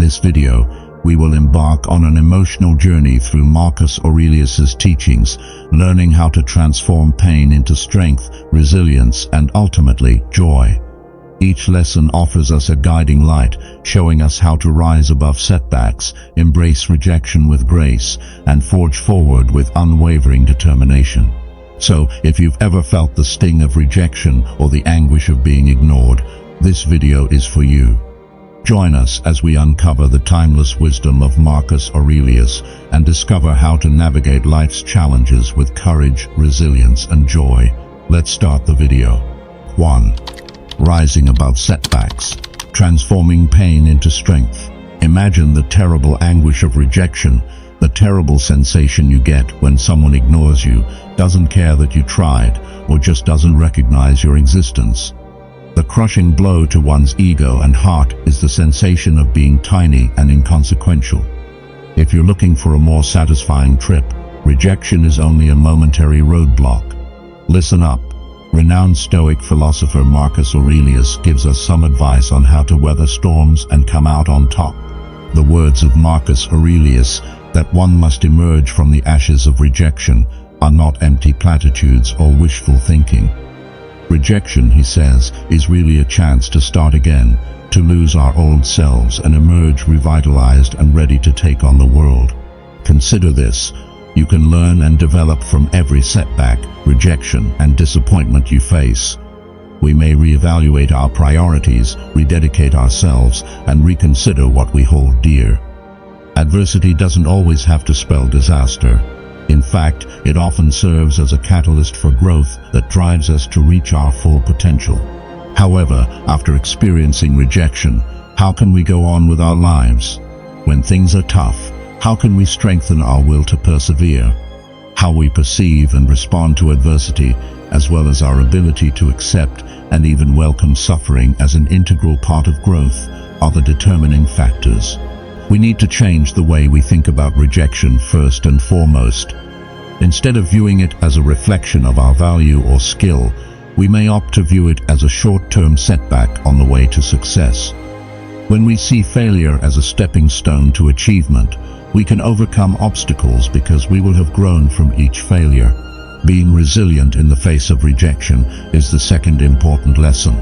this video, we will embark on an emotional journey through Marcus Aurelius's teachings, learning how to transform pain into strength, resilience, and ultimately, joy. Each lesson offers us a guiding light, showing us how to rise above setbacks, embrace rejection with grace, and forge forward with unwavering determination. So, if you've ever felt the sting of rejection or the anguish of being ignored, this video is for you. Join us as we uncover the timeless wisdom of Marcus Aurelius and discover how to navigate life's challenges with courage, resilience, and joy. Let's start the video. 1. Rising above setbacks. Transforming pain into strength. Imagine the terrible anguish of rejection, the terrible sensation you get when someone ignores you, doesn't care that you tried, or just doesn't recognize your existence. The crushing blow to one's ego and heart is the sensation of being tiny and inconsequential. If you're looking for a more satisfying trip, rejection is only a momentary roadblock. Listen up. Renowned Stoic philosopher Marcus Aurelius gives us some advice on how to weather storms and come out on top. The words of Marcus Aurelius, that one must emerge from the ashes of rejection, are not empty platitudes or wishful thinking. Rejection, he says, is really a chance to start again, to lose our old selves and emerge revitalized and ready to take on the world. Consider this. You can learn and develop from every setback, rejection, and disappointment you face. We may reevaluate our priorities, rededicate ourselves, and reconsider what we hold dear. Adversity doesn't always have to spell disaster. In fact, it often serves as a catalyst for growth that drives us to reach our full potential. However, after experiencing rejection, how can we go on with our lives? When things are tough, how can we strengthen our will to persevere? How we perceive and respond to adversity, as well as our ability to accept and even welcome suffering as an integral part of growth, are the determining factors. We need to change the way we think about rejection first and foremost. Instead of viewing it as a reflection of our value or skill, we may opt to view it as a short-term setback on the way to success. When we see failure as a stepping stone to achievement, we can overcome obstacles because we will have grown from each failure. Being resilient in the face of rejection is the second important lesson.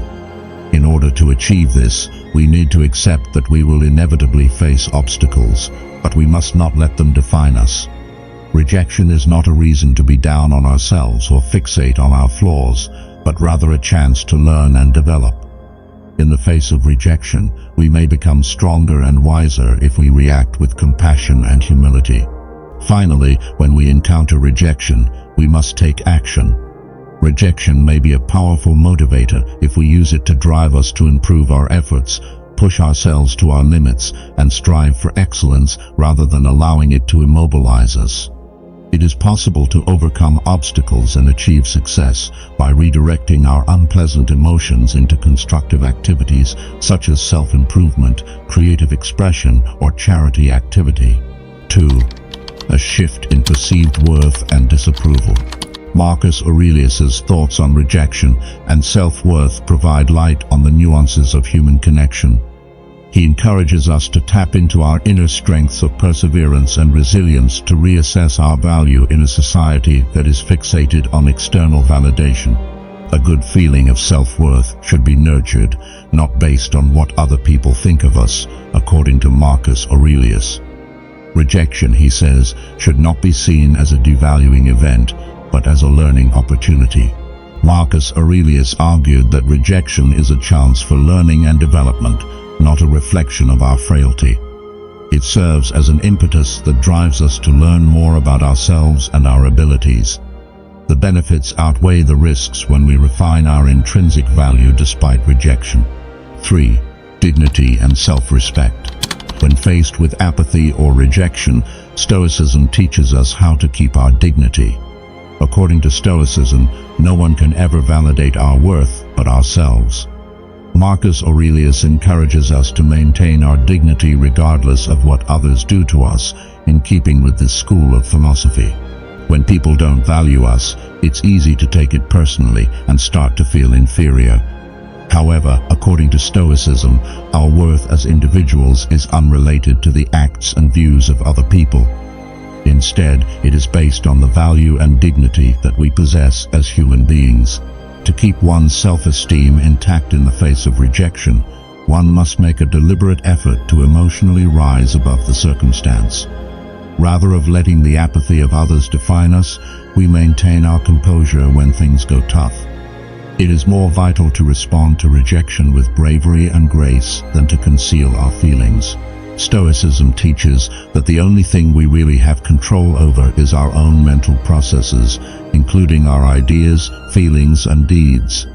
In order to achieve this, we need to accept that we will inevitably face obstacles, but we must not let them define us. Rejection is not a reason to be down on ourselves or fixate on our flaws, but rather a chance to learn and develop. In the face of rejection, we may become stronger and wiser if we react with compassion and humility. Finally, when we encounter rejection, we must take action. Rejection may be a powerful motivator if we use it to drive us to improve our efforts, push ourselves to our limits, and strive for excellence rather than allowing it to immobilize us. It is possible to overcome obstacles and achieve success by redirecting our unpleasant emotions into constructive activities such as self-improvement, creative expression, or charity activity. 2. A shift in perceived worth and disapproval. Marcus Aurelius's thoughts on rejection and self-worth provide light on the nuances of human connection. He encourages us to tap into our inner strengths of perseverance and resilience to reassess our value in a society that is fixated on external validation. A good feeling of self-worth should be nurtured, not based on what other people think of us, according to Marcus Aurelius. Rejection, he says, should not be seen as a devaluing event, but as a learning opportunity. Marcus Aurelius argued that rejection is a chance for learning and development, not a reflection of our frailty. It serves as an impetus that drives us to learn more about ourselves and our abilities. The benefits outweigh the risks when we refine our intrinsic value despite rejection. 3. Dignity and self-respect. When faced with apathy or rejection, Stoicism teaches us how to keep our dignity. According to Stoicism, no one can ever validate our worth but ourselves. Marcus Aurelius encourages us to maintain our dignity regardless of what others do to us, in keeping with this school of philosophy. When people don't value us, it's easy to take it personally and start to feel inferior. However, according to Stoicism, our worth as individuals is unrelated to the acts and views of other people. Instead, it is based on the value and dignity that we possess as human beings. To keep one's self-esteem intact in the face of rejection, one must make a deliberate effort to emotionally rise above the circumstance. Rather of letting the apathy of others define us, we maintain our composure when things go tough. It is more vital to respond to rejection with bravery and grace than to conceal our feelings. Stoicism teaches that the only thing we really have control over is our own mental processes, including our ideas, feelings, and deeds.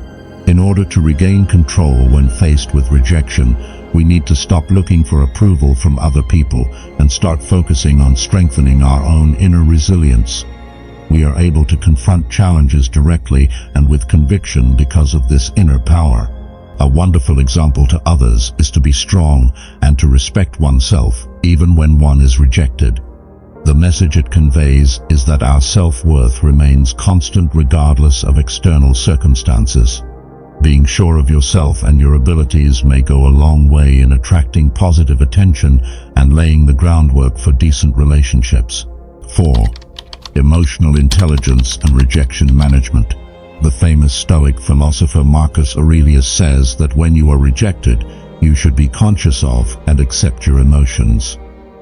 In order to regain control when faced with rejection, we need to stop looking for approval from other people and start focusing on strengthening our own inner resilience. We are able to confront challenges directly and with conviction because of this inner power. A wonderful example to others is to be strong and to respect oneself, even when one is rejected. The message it conveys is that our self-worth remains constant regardless of external circumstances. Being sure of yourself and your abilities may go a long way in attracting positive attention and laying the groundwork for decent relationships. 4. Emotional intelligence and rejection management. The famous Stoic philosopher Marquis Aurelius says that when you are rejected, you should be conscious of and accept your emotions.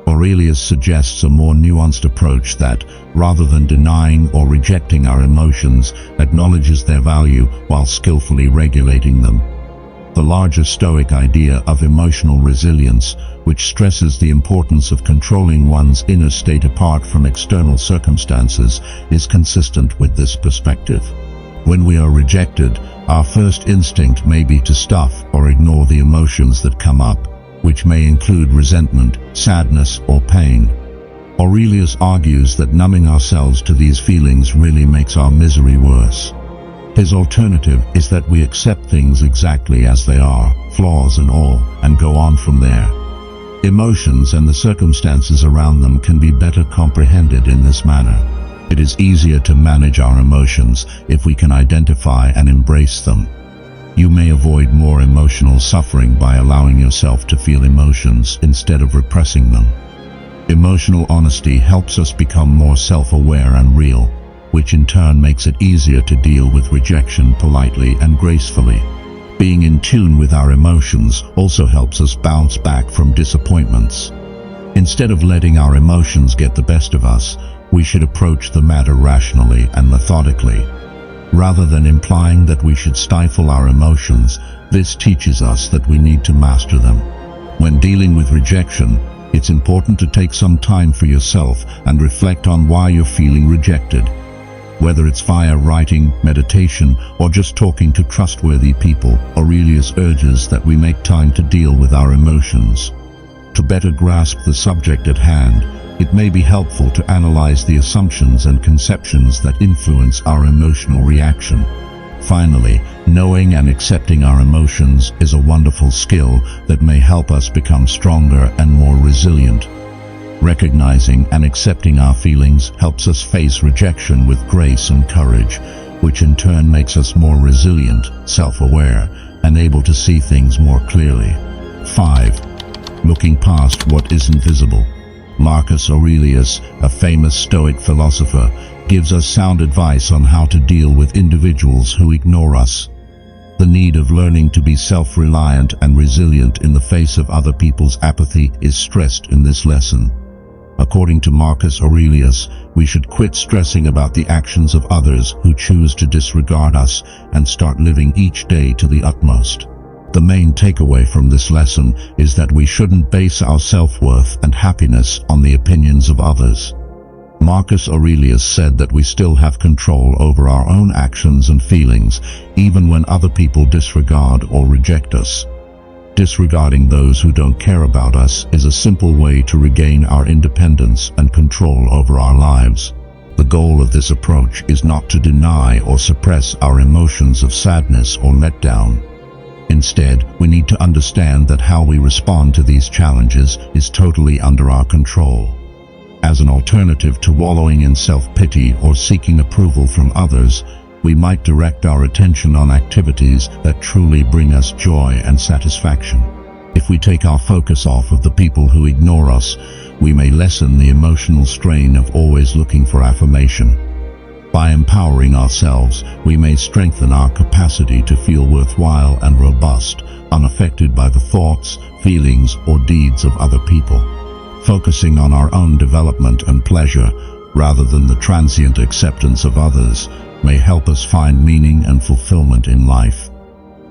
Aurelius suggests a more nuanced approach that, rather than denying or rejecting our emotions, acknowledges their value while skillfully regulating them. The larger Stoic idea of emotional resilience, which stresses the importance of controlling one's inner state apart from external circumstances, is consistent with this perspective. When we are rejected, our first instinct may be to stuff or ignore the emotions that come up, which may include resentment, sadness, or pain. Aurelius argues that numbing ourselves to these feelings really makes our misery worse. His alternative is that we accept things exactly as they are, flaws and all, and go on from there. Emotions and the circumstances around them can be better comprehended in this manner. It is easier to manage our emotions if we can identify and embrace them. You may avoid more emotional suffering by allowing yourself to feel emotions instead of repressing them. Emotional honesty helps us become more self-aware and real, which in turn makes it easier to deal with rejection politely and gracefully. Being in tune with our emotions also helps us bounce back from disappointments. Instead of letting our emotions get the best of us, we should approach the matter rationally and methodically. Rather than implying that we should stifle our emotions, this teaches us that we need to master them. When dealing with rejection, it's important to take some time for yourself and reflect on why you're feeling rejected. Whether it's via writing, meditation, or just talking to trustworthy people, Aurelius urges that we make time to deal with our emotions. To better grasp the subject at hand, it may be helpful to analyze the assumptions and conceptions that influence our emotional reaction. Finally, knowing and accepting our emotions is a wonderful skill that may help us become stronger and more resilient. Recognizing and accepting our feelings helps us face rejection with grace and courage, which in turn makes us more resilient, self-aware, and able to see things more clearly. 5. Looking past what isn't visible. Marcus Aurelius, a famous Stoic philosopher, gives us sound advice on how to deal with individuals who ignore us. The need of learning to be self-reliant and resilient in the face of other people's apathy is stressed in this lesson. According to Marcus Aurelius, we should quit stressing about the actions of others who choose to disregard us and start living each day to the utmost. The main takeaway from this lesson is that we shouldn't base our self-worth and happiness on the opinions of others. Marcus Aurelius said that we still have control over our own actions and feelings, even when other people disregard or reject us. Disregarding those who don't care about us is a simple way to regain our independence and control over our lives. The goal of this approach is not to deny or suppress our emotions of sadness or letdown. Instead, we need to understand that how we respond to these challenges is totally under our control. As an alternative to wallowing in self-pity or seeking approval from others, we might direct our attention on activities that truly bring us joy and satisfaction. If we take our focus off of the people who ignore us, we may lessen the emotional strain of always looking for affirmation. By empowering ourselves, we may strengthen our capacity to feel worthwhile and robust, unaffected by the thoughts, feelings, or deeds of other people. Focusing on our own development and pleasure, rather than the transient acceptance of others, may help us find meaning and fulfillment in life.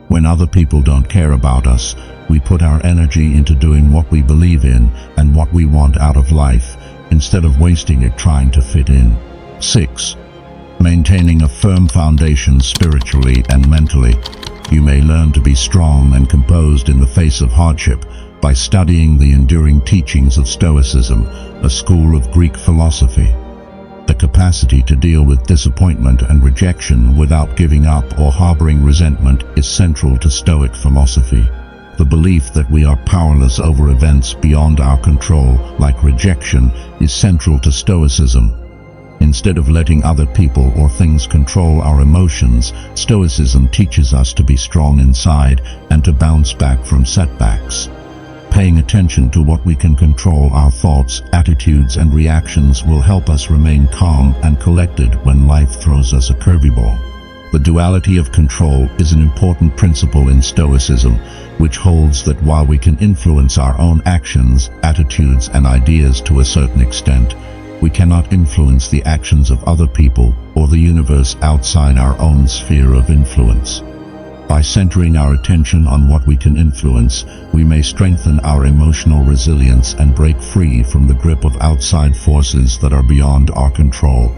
When other people don't care about us, we put our energy into doing what we believe in and what we want out of life, instead of wasting it trying to fit in. 6. Maintaining a firm foundation spiritually and mentally. You may learn to be strong and composed in the face of hardship by studying the enduring teachings of Stoicism, a school of Greek philosophy. The capacity to deal with disappointment and rejection without giving up or harboring resentment is central to Stoic philosophy. The belief that we are powerless over events beyond our control, like rejection, is central to Stoicism. Instead of letting other people or things control our emotions, Stoicism teaches us to be strong inside and to bounce back from setbacks. Paying attention to what we can control, our thoughts, attitudes, and reactions, will help us remain calm and collected when life throws us a curveball. The duality of control is an important principle in Stoicism, which holds that while we can influence our own actions, attitudes, and ideas to a certain extent, we cannot influence the actions of other people or the universe outside our own sphere of influence. By centering our attention on what we can influence, we may strengthen our emotional resilience and break free from the grip of outside forces that are beyond our control.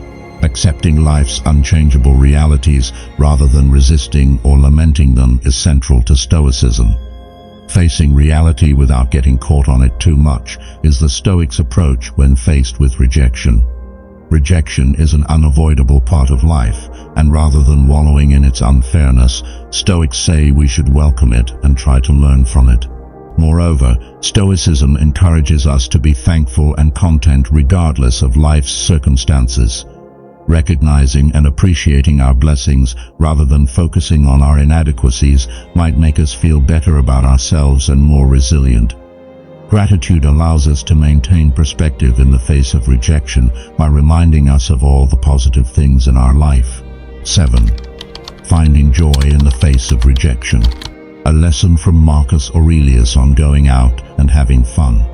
Accepting life's unchangeable realities rather than resisting or lamenting them is central to Stoicism. Facing reality without getting caught on it too much is the Stoics' approach when faced with rejection. Rejection is an unavoidable part of life, and rather than wallowing in its unfairness, Stoics say we should welcome it and try to learn from it. Moreover, Stoicism encourages us to be thankful and content regardless of life's circumstances. Recognizing and appreciating our blessings rather than focusing on our inadequacies might make us feel better about ourselves and more resilient. Gratitude allows us to maintain perspective in the face of rejection by reminding us of all the positive things in our life. 7. Finding joy in the face of rejection. A lesson from Marcus Aurelius on going out and having fun.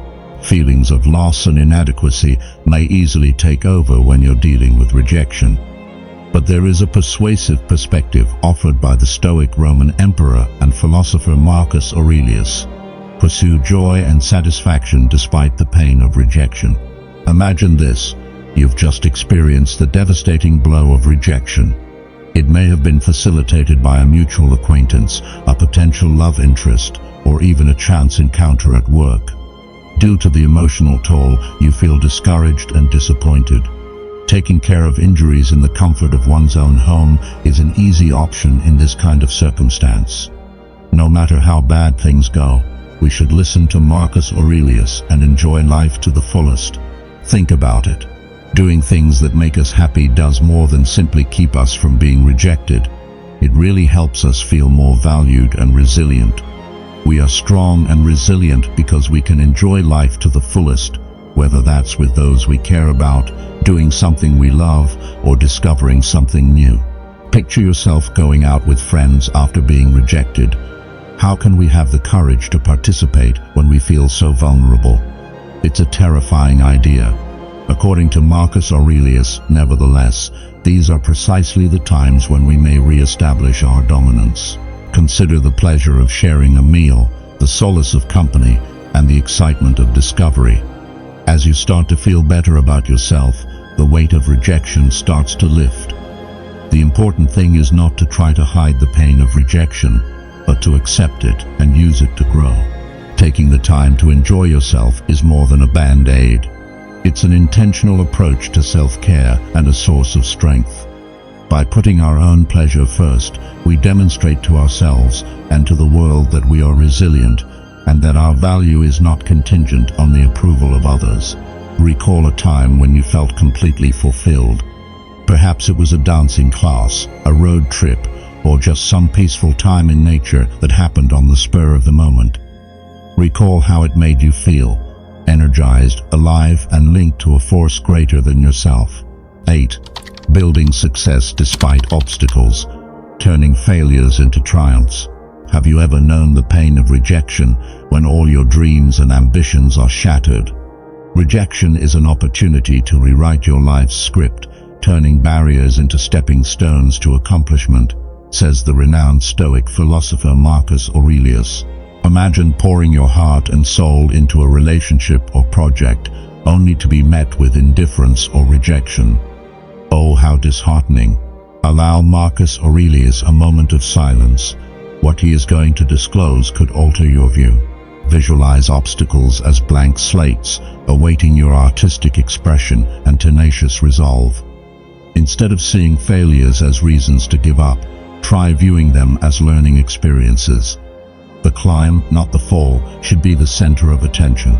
Feelings of loss and inadequacy may easily take over when you're dealing with rejection. But there is a persuasive perspective offered by the Stoic Roman emperor and philosopher Marcus Aurelius. Pursue joy and satisfaction despite the pain of rejection. Imagine this: you've just experienced the devastating blow of rejection. It may have been facilitated by a mutual acquaintance, a potential love interest, or even a chance encounter at work. Due to the emotional toll, you feel discouraged and disappointed. Taking care of injuries in the comfort of one's own home is an easy option in this kind of circumstance. No matter how bad things go, we should listen to Marcus Aurelius and enjoy life to the fullest. Think about it. Doing things that make us happy does more than simply keep us from being rejected. It really helps us feel more valued and resilient. We are strong and resilient because we can enjoy life to the fullest, whether that's with those we care about, doing something we love, or discovering something new. Picture yourself going out with friends after being rejected. How can we have the courage to participate when we feel so vulnerable? It's a terrifying idea. According to Marcus Aurelius, nevertheless, these are precisely the times when we may re-establish our dominance. Consider the pleasure of sharing a meal, the solace of company, and the excitement of discovery. As you start to feel better about yourself, the weight of rejection starts to lift. The important thing is not to try to hide the pain of rejection, but to accept it and use it to grow. Taking the time to enjoy yourself is more than a band-aid. It's an intentional approach to self-care and a source of strength. By putting our own pleasure first, we demonstrate to ourselves and to the world that we are resilient and that our value is not contingent on the approval of others. Recall a time when you felt completely fulfilled. Perhaps it was a dancing class, a road trip, or just some peaceful time in nature that happened on the spur of the moment. Recall how it made you feel, energized, alive, and linked to a force greater than yourself. 8. Building success despite obstacles, turning failures into triumphs. Have you ever known the pain of rejection when all your dreams and ambitions are shattered? Rejection is an opportunity to rewrite your life's script, turning barriers into stepping stones to accomplishment, says the renowned Stoic philosopher Marquis Aurelius. Imagine pouring your heart and soul into a relationship or project, only to be met with indifference or rejection. Oh, how disheartening. Allow Marquis Aurelius a moment of silence. What he is going to disclose could alter your view. Visualize obstacles as blank slates, awaiting your artistic expression and tenacious resolve. Instead of seeing failures as reasons to give up, try viewing them as learning experiences. The climb, not the fall, should be the center of attention.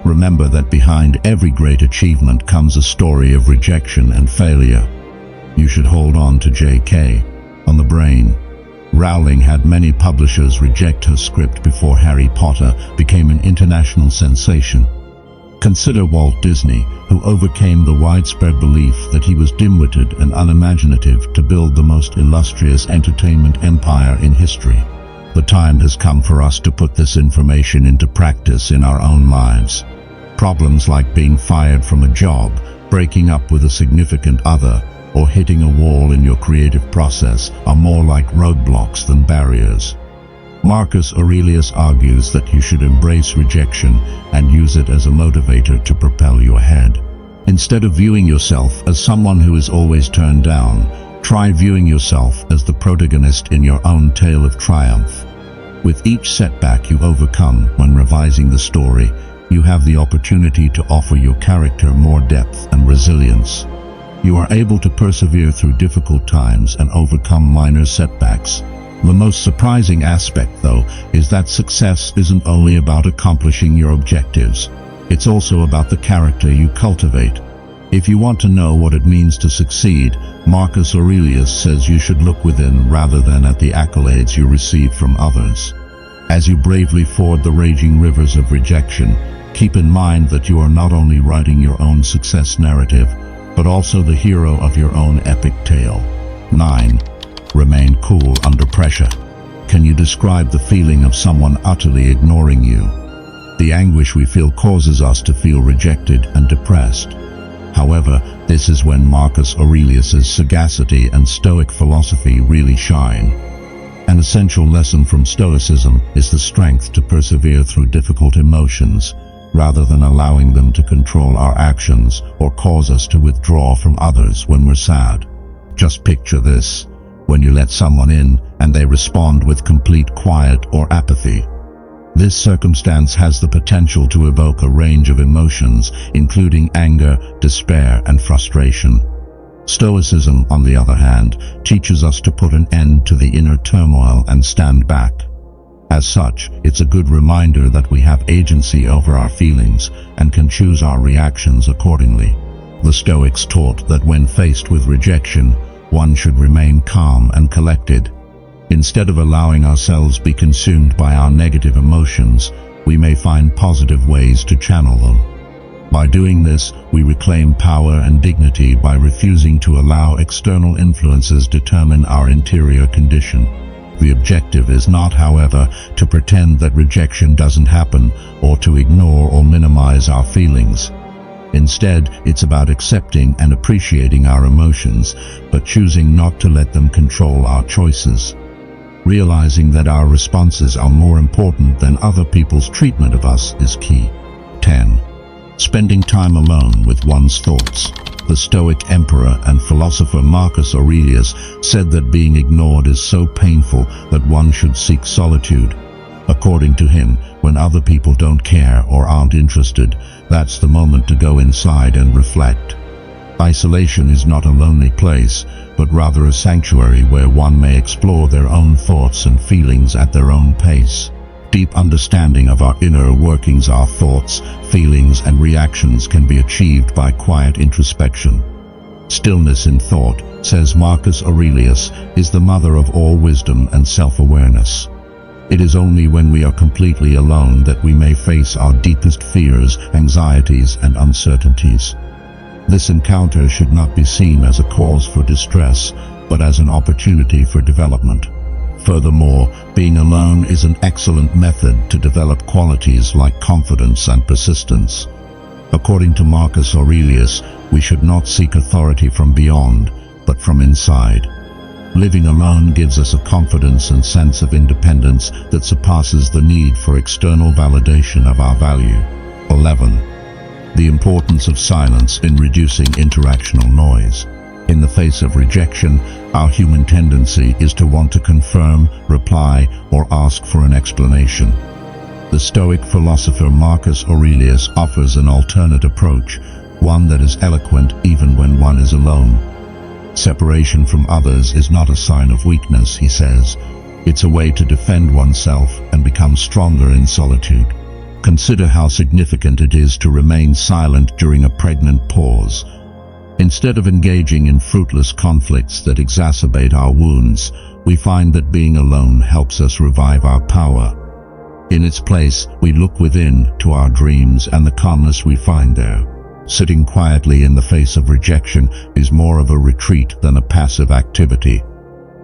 Remember that behind every great achievement comes a story of rejection and failure. You should hold on to J.K. on the brain. Rowling had many publishers reject her script before Harry Potter became an international sensation. Consider Walt Disney, who overcame the widespread belief that he was dim-witted and unimaginative to build the most illustrious entertainment empire in history. The time has come for us to put this information into practice in our own lives. Problems like being fired from a job, breaking up with a significant other, or hitting a wall in your creative process are more like roadblocks than barriers. Marcus Aurelius argues that you should embrace rejection and use it as a motivator to propel you ahead. Instead of viewing yourself as someone who is always turned down, try viewing yourself as the protagonist in your own tale of triumph. With each setback you overcome when revising the story, you have the opportunity to offer your character more depth and resilience. You are able to persevere through difficult times and overcome minor setbacks. The most surprising aspect, though, is that success isn't only about accomplishing your objectives. It's also about the character you cultivate. If you want to know what it means to succeed, Marcus Aurelius says you should look within rather than at the accolades you receive from others. As you bravely ford the raging rivers of rejection, keep in mind that you are not only writing your own success narrative, but also the hero of your own epic tale. 9. Remain cool under pressure. Can you describe the feeling of someone utterly ignoring you? The anguish we feel causes us to feel rejected and depressed. However, this is when Marcus Aurelius's sagacity and Stoic philosophy really shine. An essential lesson from Stoicism is the strength to persevere through difficult emotions, rather than allowing them to control our actions or cause us to withdraw from others when we're sad. Just picture this: when you let someone in and they respond with complete quiet or apathy. This circumstance has the potential to evoke a range of emotions, including anger, despair, and frustration. Stoicism, on the other hand, teaches us to put an end to the inner turmoil and stand back. As such, it's a good reminder that we have agency over our feelings and can choose our reactions accordingly. The Stoics taught that when faced with rejection, one should remain calm and collected. Instead of allowing ourselves be consumed by our negative emotions, we may find positive ways to channel them. By doing this, we reclaim power and dignity by refusing to allow external influences determine our interior condition. The objective is not, however, to pretend that rejection doesn't happen or to ignore or minimize our feelings. Instead, it's about accepting and appreciating our emotions, but choosing not to let them control our choices. Realizing that our responses are more important than other people's treatment of us is key. 10. Spending time alone with one's thoughts. The Stoic emperor and philosopher Marcus Aurelius said that being ignored is so painful that one should seek solitude. According to him, when other people don't care or aren't interested, that's the moment to go inside and reflect. Isolation is not a lonely place, but rather a sanctuary where one may explore their own thoughts and feelings at their own pace. Deep understanding of our inner workings, our thoughts, feelings, and reactions can be achieved by quiet introspection. Stillness in thought, says Marcus Aurelius, is the mother of all wisdom and self-awareness. It is only when we are completely alone that we may face our deepest fears, anxieties, and uncertainties. This encounter should not be seen as a cause for distress, but as an opportunity for development. Furthermore, being alone is an excellent method to develop qualities like confidence and persistence. According to Marcus Aurelius, we should not seek authority from beyond, but from inside. Living alone gives us a confidence and sense of independence that surpasses the need for external validation of our value. 11. The importance of silence in reducing interactional noise. In the face of rejection, our human tendency is to want to confirm, reply, or ask for an explanation. The Stoic philosopher Marcus Aurelius offers an alternate approach, one that is eloquent even when one is alone. Separation from others is not a sign of weakness, he says. It's a way to defend oneself and become stronger in solitude. Consider how significant it is to remain silent during a pregnant pause. Instead of engaging in fruitless conflicts that exacerbate our wounds, we find that being alone helps us revive our power. In its place, we look within to our dreams and the calmness we find there. Sitting quietly in the face of rejection is more of a retreat than a passive activity.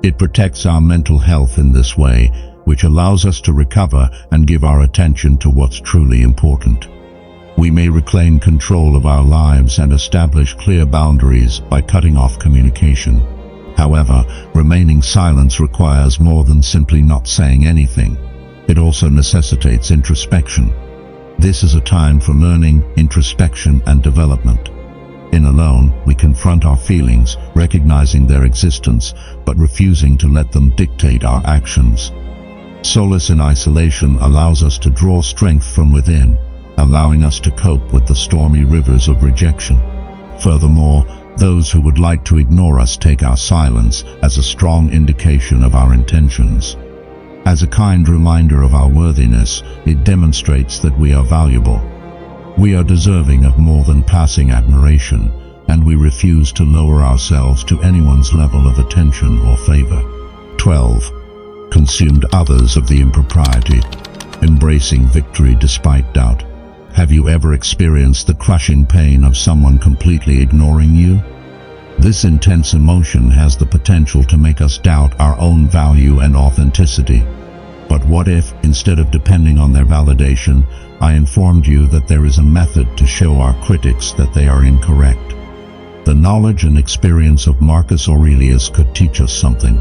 It protects our mental health in this way, which allows us to recover and give our attention to what's truly important. We may reclaim control of our lives and establish clear boundaries by cutting off communication. However, remaining silent requires more than simply not saying anything. It also necessitates introspection. This is a time for learning, introspection, and development. In alone, we confront our feelings, recognizing their existence, but refusing to let them dictate our actions. Solace in isolation allows us to draw strength from within, allowing us to cope with the stormy rivers of rejection. Furthermore, those who would like to ignore us take our silence as a strong indication of our intentions. As a kind reminder of our worthiness, it demonstrates that we are valuable. We are deserving of more than passing admiration, and we refuse to lower ourselves to anyone's level of attention or favor. 12. Consumed others of the impropriety. Embracing victory despite doubt. Have you ever experienced the crushing pain of someone completely ignoring you? This intense emotion has the potential to make us doubt our own value and authenticity. But what if, instead of depending on their validation, I informed you that there is a method to show our critics that they are incorrect? The knowledge and experience of Marcus Aurelius could teach us something.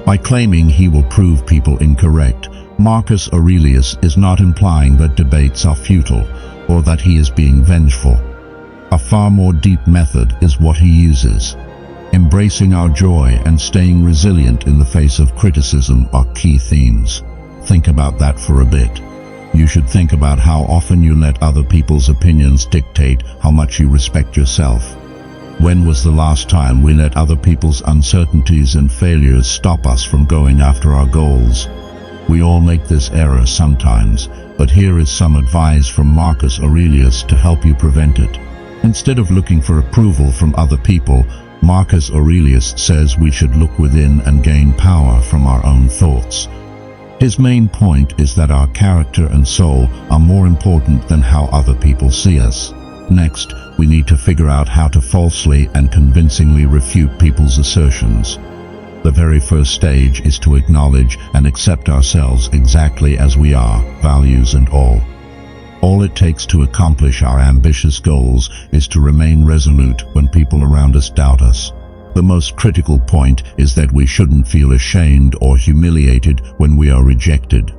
By claiming he will prove people incorrect, Marcus Aurelius is not implying that debates are futile or that he is being vengeful. A far more deep method is what he uses. Embracing our joy and staying resilient in the face of criticism are key themes. Think about that for a bit. You should think about how often you let other people's opinions dictate how much you respect yourself. When was the last time we let other people's uncertainties and failures stop us from going after our goals? We all make this error sometimes, but here is some advice from Marcus Aurelius to help you prevent it. Instead of looking for approval from other people, Marcus Aurelius says we should look within and gain power from our own thoughts. His main point is that our character and soul are more important than how other people see us. Next, we need to figure out how to falsely and convincingly refute people's assertions. The very first stage is to acknowledge and accept ourselves exactly as we are, values and all. All it takes to accomplish our ambitious goals is to remain resolute when people around us doubt us. The most critical point is that we shouldn't feel ashamed or humiliated when we are rejected.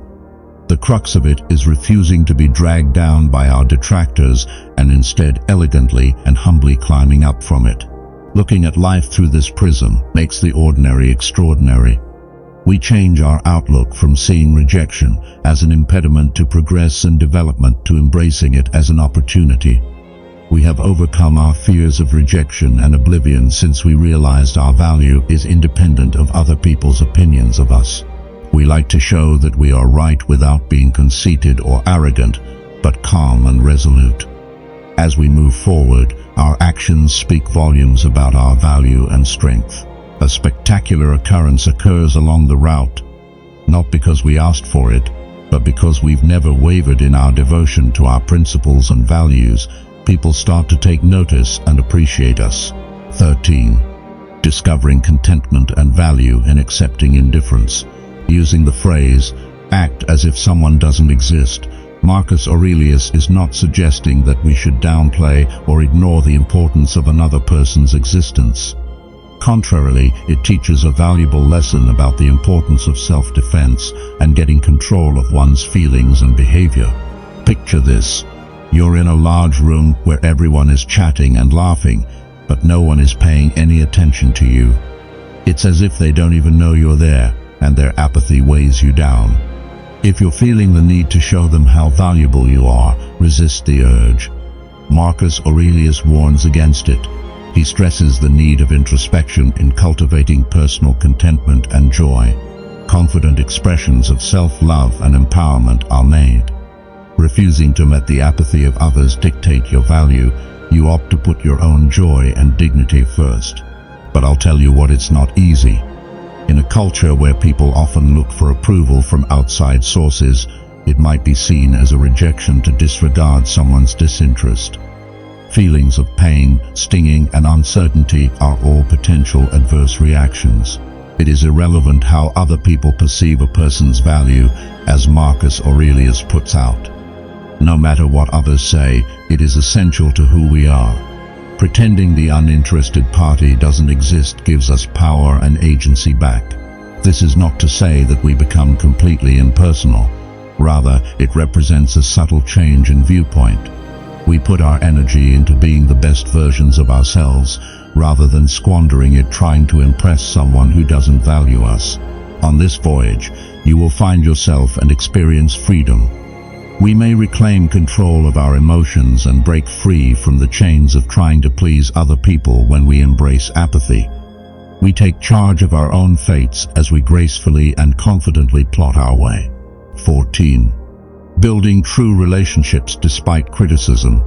The crux of it is refusing to be dragged down by our detractors and instead elegantly and humbly climbing up from it. Looking at life through this prism makes the ordinary extraordinary. We change our outlook from seeing rejection as an impediment to progress and development to embracing it as an opportunity. We have overcome our fears of rejection and oblivion since we realized our value is independent of other people's opinions of us. We like to show that we are right without being conceited or arrogant, but calm and resolute. As we move forward, our actions speak volumes about our value and strength. A spectacular occurrence occurs along the route, not because we asked for it, but because we've never wavered in our devotion to our principles and values. People start to take notice and appreciate us. 13. Discovering contentment and value in accepting indifference. Using the phrase, "act as if someone doesn't exist," Marcus Aurelius is not suggesting that we should downplay or ignore the importance of another person's existence. Contrarily, it teaches a valuable lesson about the importance of self-defense and getting control of one's feelings and behavior. Picture this. You're in a large room where everyone is chatting and laughing, but no one is paying any attention to you. It's as if they don't even know you're there, and their apathy weighs you down. If you're feeling the need to show them how valuable you are, resist the urge. Marcus Aurelius warns against it. He stresses the need of introspection in cultivating personal contentment and joy. Confident expressions of self-love and empowerment are made. Refusing to let the apathy of others dictate your value, you opt to put your own joy and dignity first. But I'll tell you what, it's not easy. In a culture where people often look for approval from outside sources, it might be seen as a rejection to disregard someone's disinterest. Feelings of pain, stinging, and uncertainty are all potential adverse reactions. It is irrelevant how other people perceive a person's value, as Marcus Aurelius puts out. No matter what others say, it is essential to who we are. Pretending the uninterested party doesn't exist gives us power and agency back. This is not to say that we become completely impersonal. Rather, it represents a subtle change in viewpoint. We put our energy into being the best versions of ourselves, rather than squandering it trying to impress someone who doesn't value us. On this voyage, you will find yourself and experience freedom. We may reclaim control of our emotions and break free from the chains of trying to please other people when we embrace apathy. We take charge of our own fates as we gracefully and confidently plot our way. 14. Building true relationships despite criticism.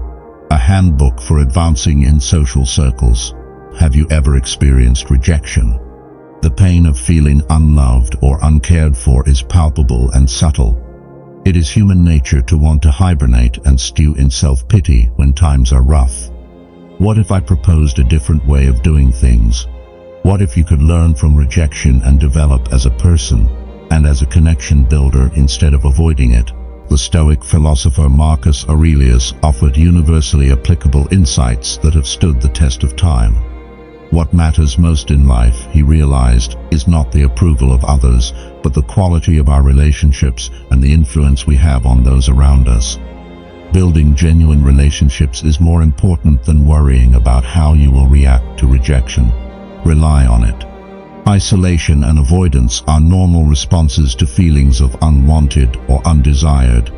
A handbook for advancing in social circles. Have you ever experienced rejection? The pain of feeling unloved or uncared for is palpable and subtle. It is human nature to want to hibernate and stew in self-pity when times are rough. What if I proposed a different way of doing things? What if you could learn from rejection and develop as a person and as a connection builder instead of avoiding it? The Stoic philosopher Marcus Aurelius offered universally applicable insights that have stood the test of time. What matters most in life, he realized, is not the approval of others, but the quality of our relationships and the influence we have on those around us. Building genuine relationships is more important than worrying about how you will react to rejection. Rely on it. Isolation and avoidance are normal responses to feelings of unwanted or undesired.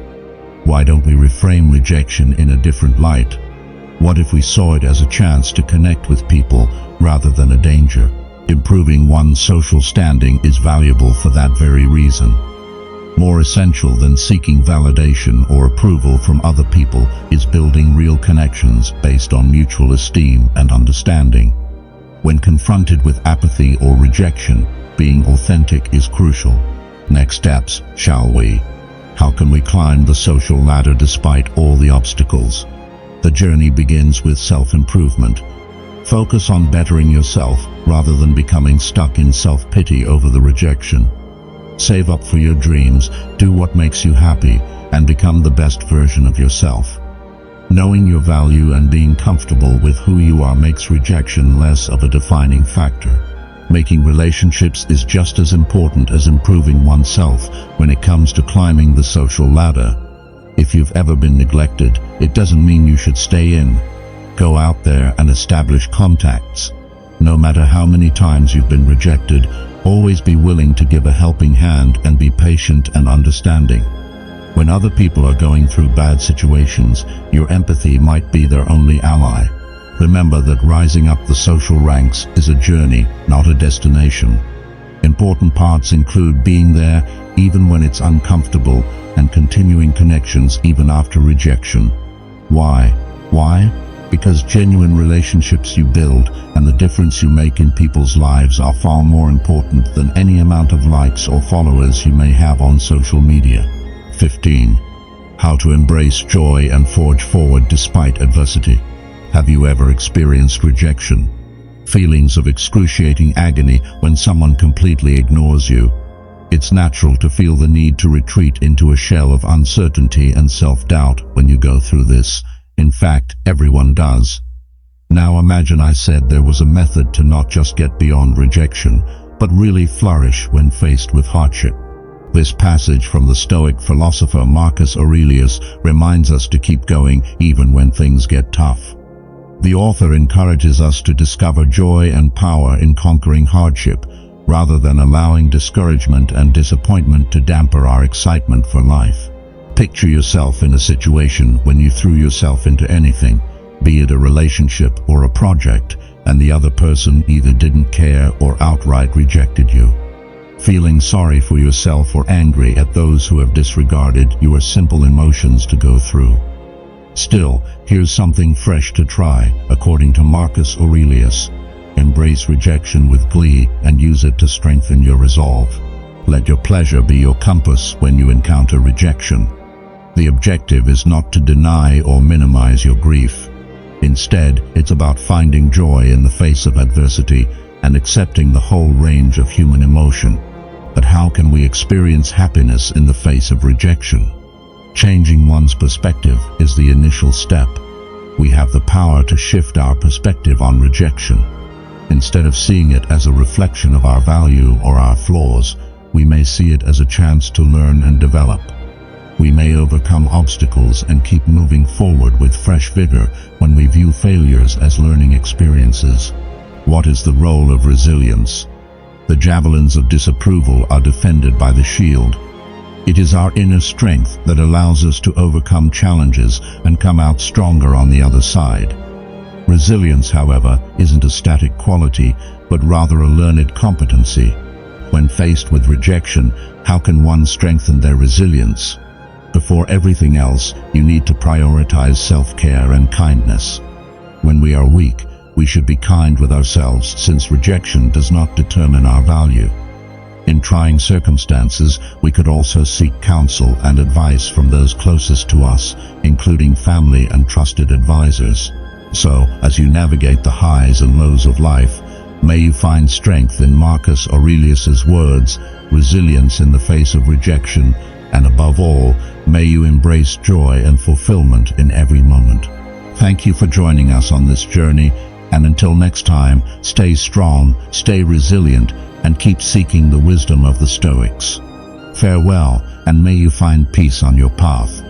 Why don't we reframe rejection in a different light? What if we saw it as a chance to connect with people rather than a danger? Improving one's social standing is valuable for that very reason. More essential than seeking validation or approval from other people is building real connections based on mutual esteem and understanding. When confronted with apathy or rejection, being authentic is crucial. Next steps, shall we? How can we climb the social ladder despite all the obstacles? The journey begins with self-improvement. Focus on bettering yourself rather than becoming stuck in self-pity over the rejection. Save up for your dreams, do what makes you happy, and become the best version of yourself. Knowing your value and being comfortable with who you are makes rejection less of a defining factor. Making relationships is just as important as improving oneself when it comes to climbing the social ladder. If you've ever been neglected, it doesn't mean you should stay in. Go out there and establish contacts. No matter how many times you've been rejected, always be willing to give a helping hand and be patient and understanding. When other people are going through bad situations, your empathy might be their only ally. Remember that rising up the social ranks is a journey, not a destination. Important parts include being there even when it's uncomfortable and continuing connections even after rejection. Why? Why? Because genuine relationships you build and the difference you make in people's lives are far more important than any amount of likes or followers you may have on social media. 15. How to embrace joy and forge forward despite adversity. Have you ever experienced rejection? Feelings of excruciating agony when someone completely ignores you. It's natural to feel the need to retreat into a shell of uncertainty and self-doubt when you go through this. In fact, everyone does. Now imagine I said there was a method to not just get beyond rejection, but really flourish when faced with hardship. This passage from the Stoic philosopher Marquis Aurelius reminds us to keep going even when things get tough. The author encourages us to discover joy and power in conquering hardship, rather than allowing discouragement and disappointment to dampen our excitement for life. Picture yourself in a situation when you threw yourself into anything, be it a relationship or a project, and the other person either didn't care or outright rejected you. Feeling sorry for yourself or angry at those who have disregarded your simple emotions to go through. Still, here's something fresh to try, according to Marquis Aurelius. Embrace rejection with glee and use it to strengthen your resolve. Let your pleasure be your compass when you encounter rejection. The objective is not to deny or minimize your grief. Instead, it's about finding joy in the face of adversity and accepting the whole range of human emotion. But how can we experience happiness in the face of rejection? Changing one's perspective is the initial step. We have the power to shift our perspective on rejection. Instead of seeing it as a reflection of our value or our flaws, we may see it as a chance to learn and develop. We may overcome obstacles and keep moving forward with fresh vigor when we view failures as learning experiences. What is the role of resilience? The javelins of disapproval are defended by the shield. It is our inner strength that allows us to overcome challenges and come out stronger on the other side. Resilience, however, isn't a static quality, but rather a learned competency. When faced with rejection, how can one strengthen their resilience? Before everything else, you need to prioritize self-care and kindness. When we are weak, we should be kind with ourselves, since rejection does not determine our value. In trying circumstances, we could also seek counsel and advice from those closest to us, including family and trusted advisors. So, as you navigate the highs and lows of life, may you find strength in Marquis Aurelius's words, resilience in the face of rejection, and above all, may you embrace joy and fulfillment in every moment. Thank you for joining us on this journey, and until next time, stay strong, stay resilient, and keep seeking the wisdom of the Stoics. Farewell, and may you find peace on your path.